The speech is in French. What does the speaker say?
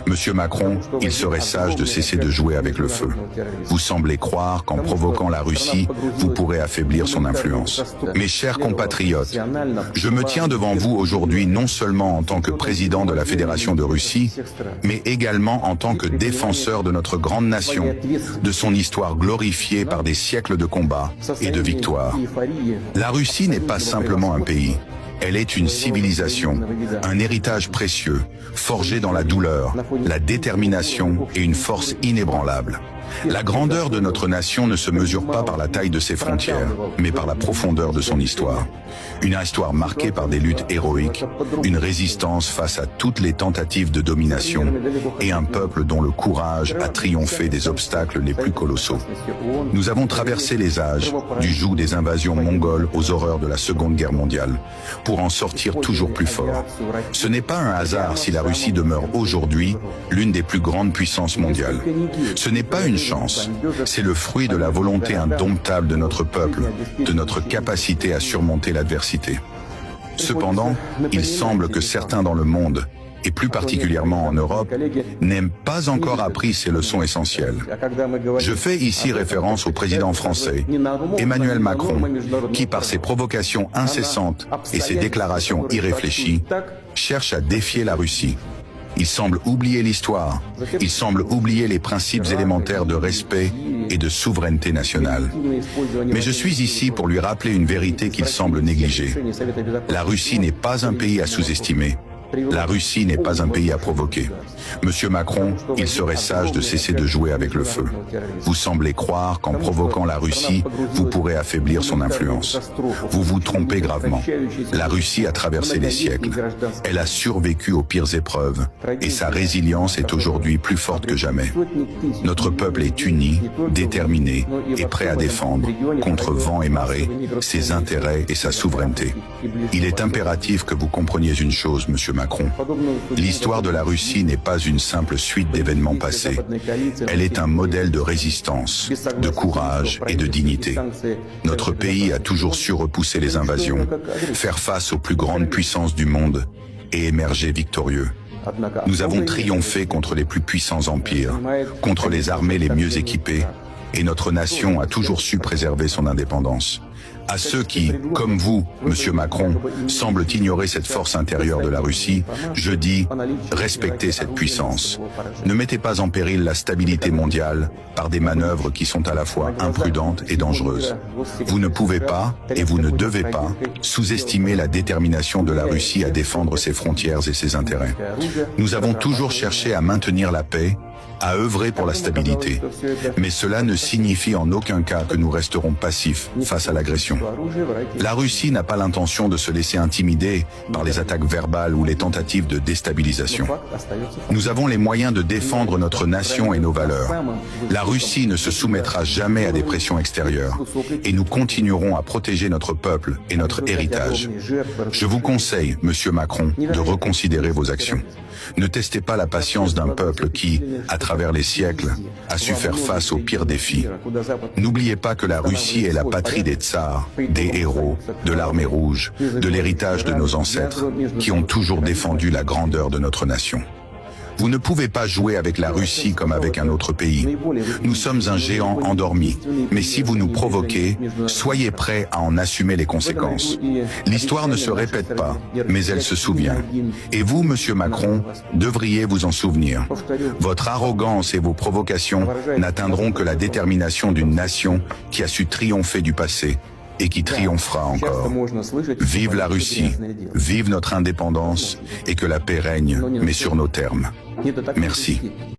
Monsieur Macron, il serait sage de cesser de jouer avec le feu. Vous semblez croire qu'en provoquant la Russie, vous pourrez affaiblir son influence. Mes chers compatriotes, je me tiens devant vous aujourd'hui non seulement en tant que président de la Fédération de Russie, mais également en tant que défenseur de notre grande nation, de son histoire glorifiée par des siècles de combats et de victoires. La Russie n'est pas simplement un pays. Elle est une civilisation, un héritage précieux, forgé dans la douleur, la détermination et une force inébranlable. La grandeur de notre nation ne se mesure pas par la taille de ses frontières, mais par la profondeur de son histoire. Une histoire marquée par des luttes héroïques, une résistance face à toutes les tentatives de domination et un peuple dont le courage a triomphé des obstacles les plus colossaux. Nous avons traversé les âges, du joug des invasions mongoles aux horreurs de la Seconde Guerre mondiale, pour en sortir toujours plus fort. Ce n'est pas un hasard si la Russie demeure aujourd'hui l'une des plus grandes puissances mondiales. Ce n'est pas une chance, c'est le fruit de la volonté indomptable de notre peuple, de notre capacité à surmonter l'adversité. Cependant, il semble que certains dans le monde, et plus particulièrement en Europe, n'aient pas encore appris ces leçons essentielles. Je fais ici référence au président français, Emmanuel Macron, qui par ses provocations incessantes et ses déclarations irréfléchies, cherche à défier la Russie. Il semble oublier l'histoire, il semble oublier les principes élémentaires de respect et de souveraineté nationale. Mais je suis ici pour lui rappeler une vérité qu'il semble négliger. La Russie n'est pas un pays à sous-estimer. La Russie n'est pas un pays à provoquer. Monsieur Macron, il serait sage de cesser de jouer avec le feu. Vous semblez croire qu'en provoquant la Russie, vous pourrez affaiblir son influence. Vous vous trompez gravement. La Russie a traversé les siècles. Elle a survécu aux pires épreuves et sa résilience est aujourd'hui plus forte que jamais. Notre peuple est uni, déterminé et prêt à défendre, contre vent et marée, ses intérêts et sa souveraineté. Il est impératif que vous compreniez une chose, Monsieur Macron. L'histoire de la Russie n'est pas une simple suite d'événements passés. Elle est un modèle de résistance, de courage et de dignité. Notre pays a toujours su repousser les invasions, faire face aux plus grandes puissances du monde et émerger victorieux. Nous avons triomphé contre les plus puissants empires, contre les armées les mieux équipées, et notre nation a toujours su préserver son indépendance. À ceux qui, comme vous, Monsieur Macron, semblent ignorer cette force intérieure de la Russie, je dis, respectez cette puissance. Ne mettez pas en péril la stabilité mondiale par des manœuvres qui sont à la fois imprudentes et dangereuses. Vous ne pouvez pas, et vous ne devez pas, sous-estimer la détermination de la Russie à défendre ses frontières et ses intérêts. Nous avons toujours cherché à maintenir la paix, à œuvrer pour la stabilité. Mais cela ne signifie en aucun cas que nous resterons passifs face à l'agression. La Russie n'a pas l'intention de se laisser intimider par les attaques verbales ou les tentatives de déstabilisation. Nous avons les moyens de défendre notre nation et nos valeurs. La Russie ne se soumettra jamais à des pressions extérieures et nous continuerons à protéger notre peuple et notre héritage. Je vous conseille, Monsieur Macron, de reconsidérer vos actions. Ne testez pas la patience d'un peuple qui, à travers les siècles, a su faire face aux pires défis. N'oubliez pas que la Russie est la patrie des tsars, des héros, de l'armée rouge, de l'héritage de nos ancêtres, qui ont toujours défendu la grandeur de notre nation. Vous ne pouvez pas jouer avec la Russie comme avec un autre pays. Nous sommes un géant endormi, mais si vous nous provoquez, soyez prêts à en assumer les conséquences. L'histoire ne se répète pas, mais elle se souvient. Et vous, Monsieur Macron, devriez vous en souvenir. Votre arrogance et vos provocations n'atteindront que la détermination d'une nation qui a su triompher du passé et qui triomphera encore. Vive la Russie, vive notre indépendance et que la paix règne, mais sur nos termes. Merci.